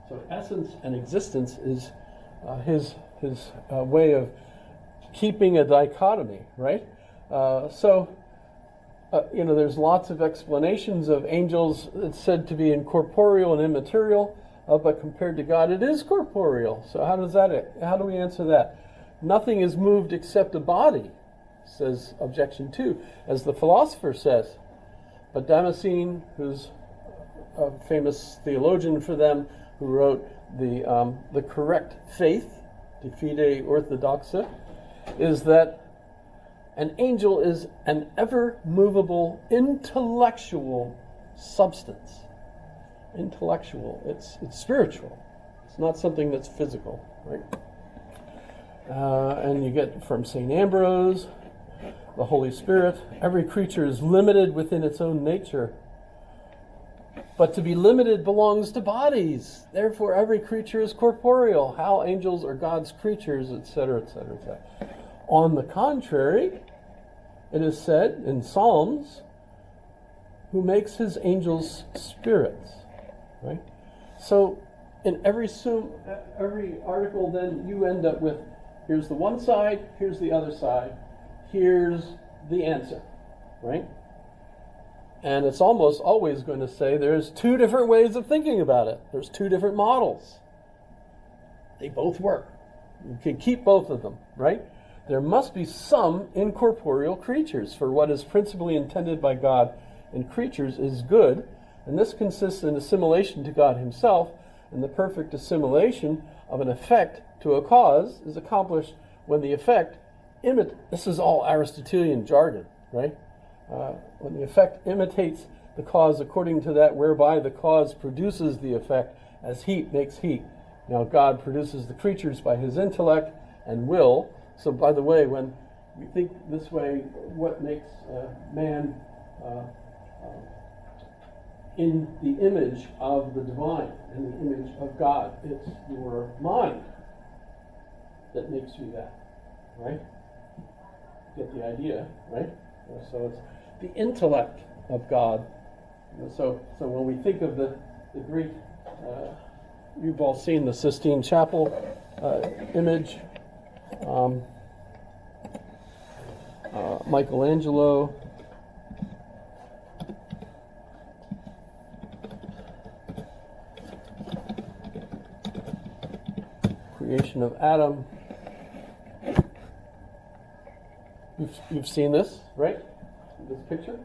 So essence and existence is his way of keeping a dichotomy, right? There's lots of explanations of angels. It's said to be incorporeal and immaterial, but compared to God, it is corporeal. So how do we answer that? Nothing is moved except a body, says objection 2, as the philosopher says. But Damascene, who's a famous theologian for them, who wrote the correct faith, De Fide Orthodoxa, is that an angel is an ever-movable intellectual substance. Intellectual. It's spiritual. It's not something that's physical, right? And you get from St. Ambrose, the Holy Spirit, every creature is limited within its own nature. But to be limited belongs to bodies. Therefore, every creature is corporeal. How angels are God's creatures, etc., etc., etc. On the contrary, it is said in Psalms, who makes his angels spirits, right? So in every article, then you end up with, here's the one side, here's the other side, here's the answer, right? And it's almost always going to say there's two different ways of thinking about it. There's two different models. They both work. You can keep both of them, right? There must be some incorporeal creatures, for what is principally intended by God in creatures is good, and this consists in assimilation to God himself, and the perfect assimilation of an effect to a cause is accomplished when the effect this is all Aristotelian jargon, right? When the effect imitates the cause according to that whereby the cause produces the effect, as heat makes heat. Now God produces the creatures by his intellect and will. So by the way, when we think this way, what makes man in the image of the divine, in the image of God? It's your mind that makes you that, right? Get the idea, right? So it's the intellect of God. So when we think of the Greek, you've all seen the Sistine Chapel image. Michelangelo, creation of Adam. You've seen this, right? This picture?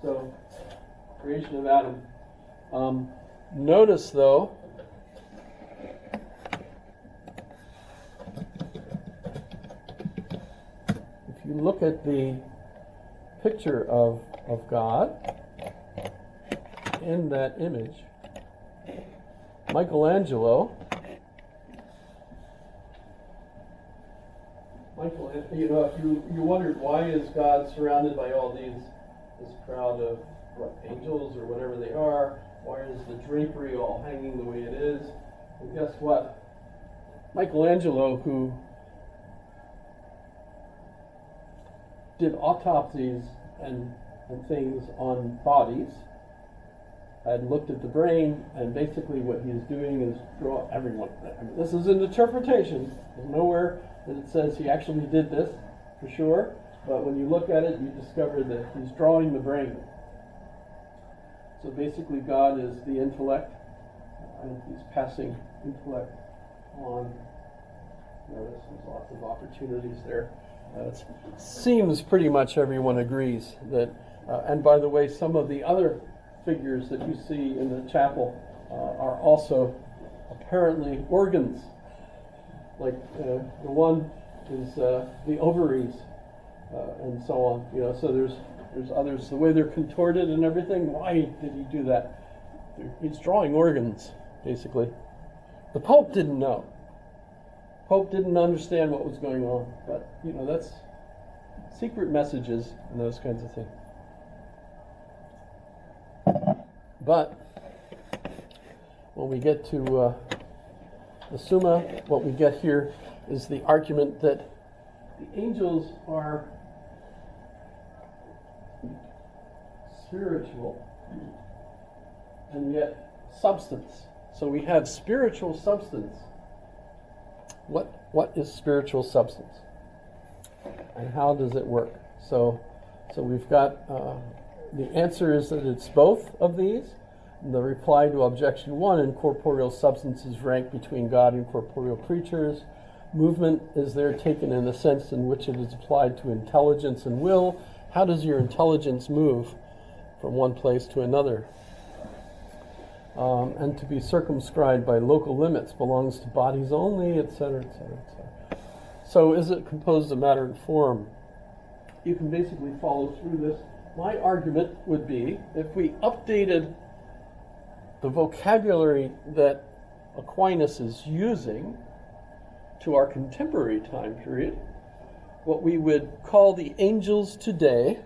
So, creation of Adam. Notice, though, if you look at the picture of God in that image, Michelangelo, if you wondered why is God surrounded by all this crowd of angels or whatever they are, why is the drapery all hanging the way it is? And guess what? Michelangelo, who did autopsies and things on bodies, had looked at the brain, and basically what he's doing is draw everyone. I mean, this is an interpretation. There's nowhere that it says he actually did this, for sure. But when you look at it, you discover that he's drawing the brain. So basically God is the intellect, and he's passing intellect on. Notice there's lots of opportunities there. It seems pretty much everyone agrees that, and by the way, some of the other figures that you see in the chapel are also apparently organs. Like the one is the ovaries and so on. So there's others. The way they're contorted and everything. Why did he do that? He's drawing organs, basically. The Pope didn't know. Pope didn't understand what was going on, but that's secret messages and those kinds of things. But when we get to the Summa, what we get here is the argument that the angels are spiritual, and yet substance. So we have spiritual substance. What is spiritual substance? And how does it work? So we've got, the answer is that it's both of these. The reply to objection 1, incorporeal substances rank between God and corporeal creatures. Movement is there taken in the sense in which it is applied to intelligence and will. How does your intelligence move from one place to another? And to be circumscribed by local limits belongs to bodies only, etc., etc., etc. So is it composed of matter and form? You can basically follow through this. My argument would be, if we updated the vocabulary that Aquinas is using to our contemporary time period, what we would call the angels today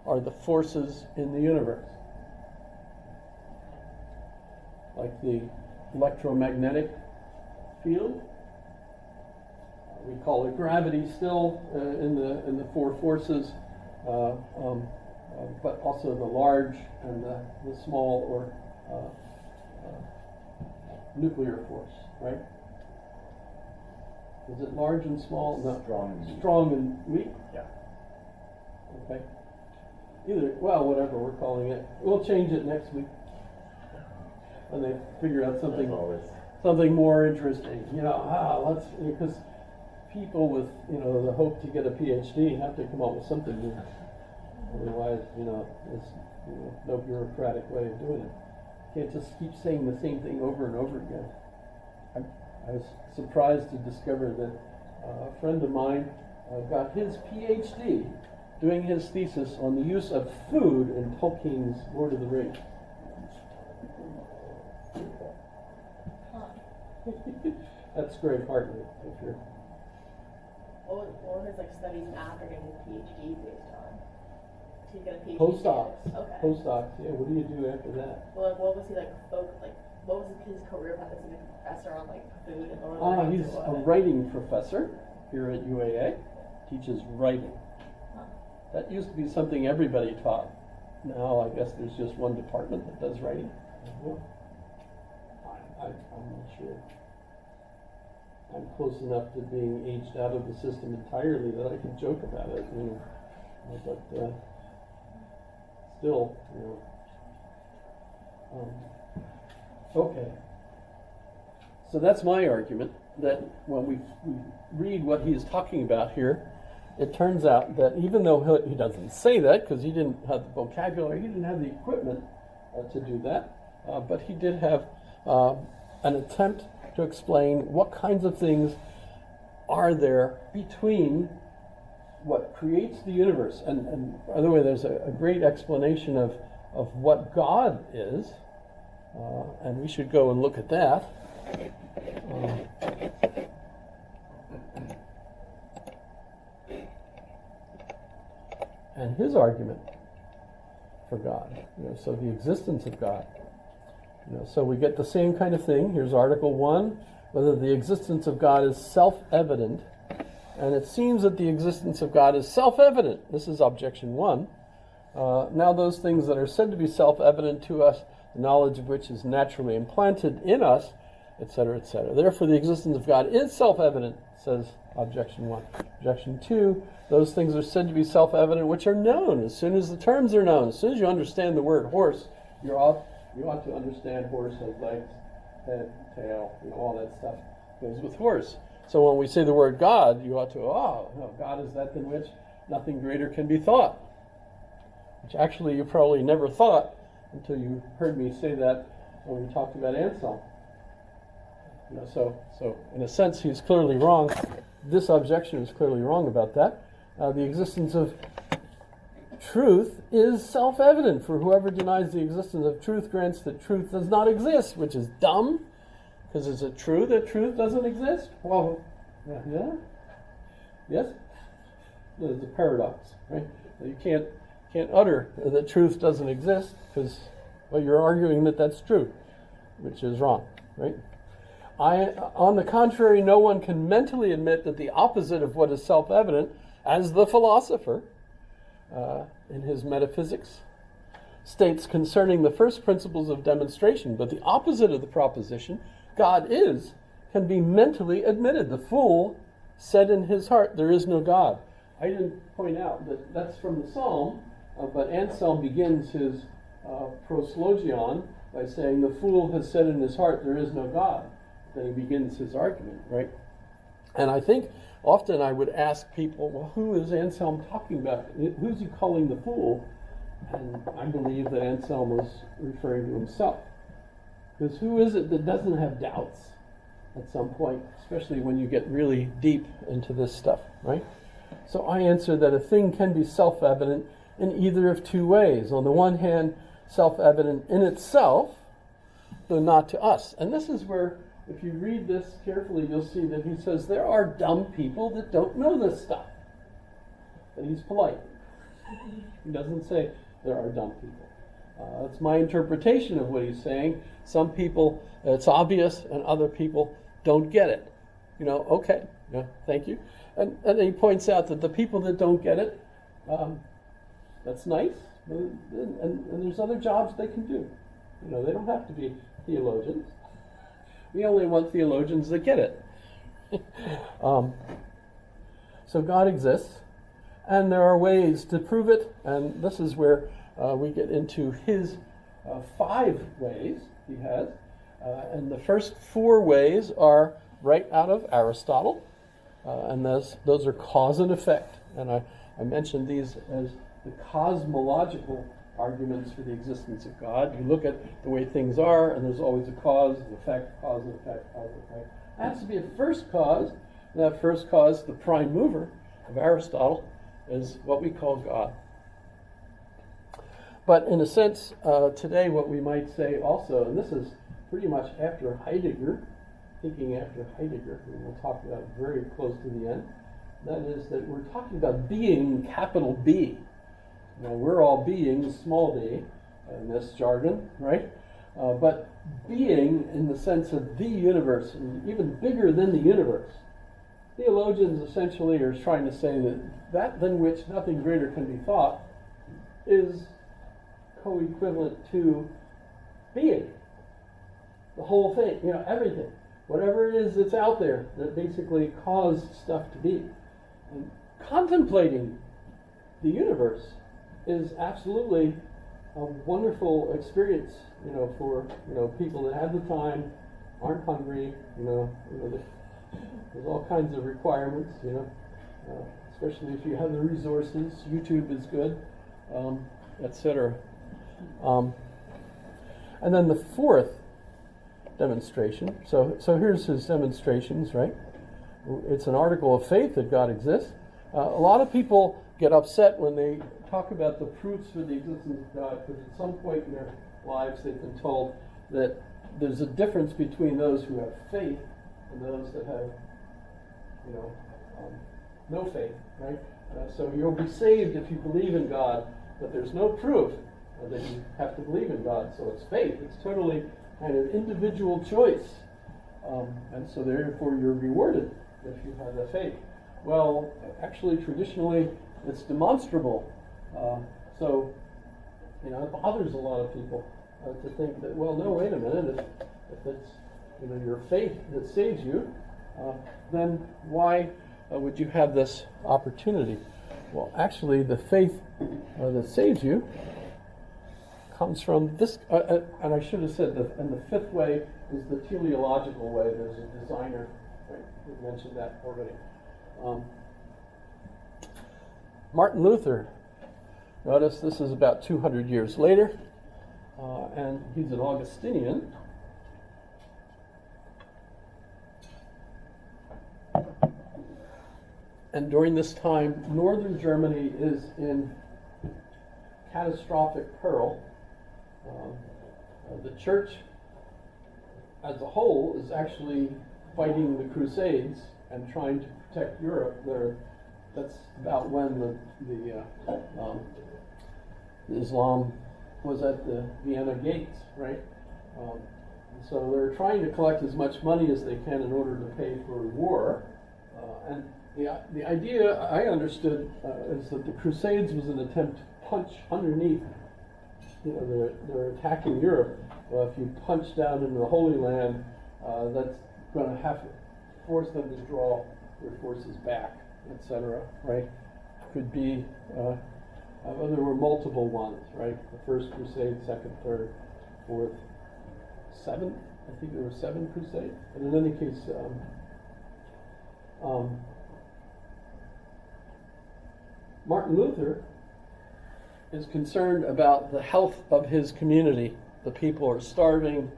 are the forces in the universe. Like the electromagnetic field, we call it gravity still in the four forces, but also the large and the small or nuclear force, right? Is it large and small? No. Strong and weak? Yeah. Okay. Either, well, whatever we're calling it. We'll change it next week when they figure out something more interesting. Because people with, the hope to get a PhD have to come up with something new. Otherwise, there's no bureaucratic way of doing it. You can't just keep saying the same thing over and over again. I was surprised to discover that a friend of mine got his PhD doing his thesis on the use of food in Tolkien's Lord of the Rings. That's Greg Hartley, if you're... What were his studies after getting his PhD based on? Did he get a PhD? Postdocs. Okay. Postdocs, yeah. What do you do after that? Well, what was he what was his career path? Was he a professor on food and Lord of the Rings? He's a writing professor here at UAA. Teaches writing. Huh. That used to be something everybody taught. Now I guess there's just one department that does writing. I'm not sure. I'm close enough to being aged out of the system entirely that I can joke about it, but still, okay. So that's my argument, that when we read what he is talking about here, it turns out that even though he doesn't say that, because he didn't have the vocabulary, he didn't have the equipment to do that, but he did have an attempt to explain what kinds of things are there between what creates the universe. And by the way, there's a great explanation of what God is, and we should go and look at that. And his argument for God, so the existence of God. So we get the same kind of thing. Here's Article 1, whether the existence of God is self-evident. And it seems that the existence of God is self-evident. This is objection 1. Now those things that are said to be self-evident to us, the knowledge of which is naturally implanted in us, etc., etc. Therefore, the existence of God is self-evident, says objection 1. Objection 2, those things are said to be self-evident which are known as soon as the terms are known. As soon as you understand the word horse, you ought to understand horse has legs, head, tail, all that stuff goes with horse. So when we say the word God, you ought to, God is that than which nothing greater can be thought. Which actually you probably never thought until you heard me say that when we talked about Anselm. So in a sense, he's clearly wrong. This objection is clearly wrong about that. The existence of truth is self-evident, for whoever denies the existence of truth grants that truth does not exist, which is dumb, because is it true that truth doesn't exist? Well, yeah. Yes? There's a paradox, right? You can't utter that truth doesn't exist, because you're arguing that that's true, which is wrong, right? On the contrary, no one can mentally admit that the opposite of what is self-evident, as the philosopher, in his metaphysics. states concerning the first principles of demonstration, but the opposite of the proposition, God is, can be mentally admitted. The fool said in his heart, there is no God. I didn't point out that that's from the Psalm, but Anselm begins his proslogion by saying, the fool has said in his heart, there is no God. Then he begins his argument, right? And I think often I would ask people, well, who is Anselm talking about? Who's he calling the fool? And I believe that Anselm was referring to himself. Because who is it that doesn't have doubts at some point, especially when you get really deep into this stuff, right? So I answer that a thing can be self-evident in either of two ways. On the one hand, self-evident in itself, though not to us. And this is where, if you read this carefully, you'll see that he says there are dumb people that don't know this stuff. And he's polite. He doesn't say there are dumb people. That's my interpretation of what he's saying. Some people, it's obvious, and other people don't get it. Okay, yeah, thank you. And he points out that the people that don't get it, that's nice, and there's other jobs they can do. They don't have to be theologians. We only want theologians that get it. So God exists, and there are ways to prove it, and this is where we get into his 5 ways he has. And the first 4 ways are right out of Aristotle, and those are cause and effect. And I mentioned these as the cosmological arguments for the existence of God. You look at the way things are, and there's always a cause and effect, cause and effect, cause and effect. There has to be a first cause, and that first cause, the prime mover of Aristotle, is what we call God. But in a sense, today what we might say also, and this is pretty much after Heidegger, thinking after Heidegger, and we'll talk about it very close to the end, that is that we're talking about being, capital B. Now, we're all beings, small d, in this jargon, right? But being in the sense of the universe, and even bigger than the universe. Theologians essentially are trying to say that than which nothing greater can be thought is co-equivalent to being. The whole thing, everything. Whatever it is that's out there that basically caused stuff to be. And contemplating the universe is absolutely a wonderful experience, for people that have the time, aren't hungry, there's all kinds of requirements, especially if you have the resources. YouTube is good, etc. And then the 4th demonstration. So here's his demonstrations, right? It's an article of faith that God exists. A lot of people get upset when they talk about the proofs for the existence of God, because at some point in their lives they've been told that there's a difference between those who have faith and those that have, no faith, right? So you'll be saved if you believe in God, but there's no proof that you have to believe in God. So it's faith. It's totally kind of individual choice. And so therefore you're rewarded if you have the faith. Well, actually, traditionally, it's demonstrable. So it bothers a lot of people to think that, well, no, wait a minute, if it's your faith that saves you, then why would you have this opportunity? Well, actually, the faith that saves you comes from this, and I should have said and the 5th way is the teleological way. There's a designer, right? We mentioned that already. Martin Luther, notice this is about 200 years later, and he's an Augustinian. And during this time, northern Germany is in catastrophic peril. The church as a whole is actually fighting the Crusades and trying to protect Europe. That's about when the Islam was at the Vienna gates, right? So they're trying to collect as much money as they can in order to pay for war. And the idea I understood is that the Crusades was an attempt to punch underneath they're attacking Europe. Well, if you punch down into the Holy Land, that's going to have to force them to draw their forces back, etc. Right? Could be. Well, there were multiple ones, right? The First Crusade, Second, Third, Fourth, Seventh. I think there were 7 crusades. But in any case, Martin Luther is concerned about the health of his community. The people are starving.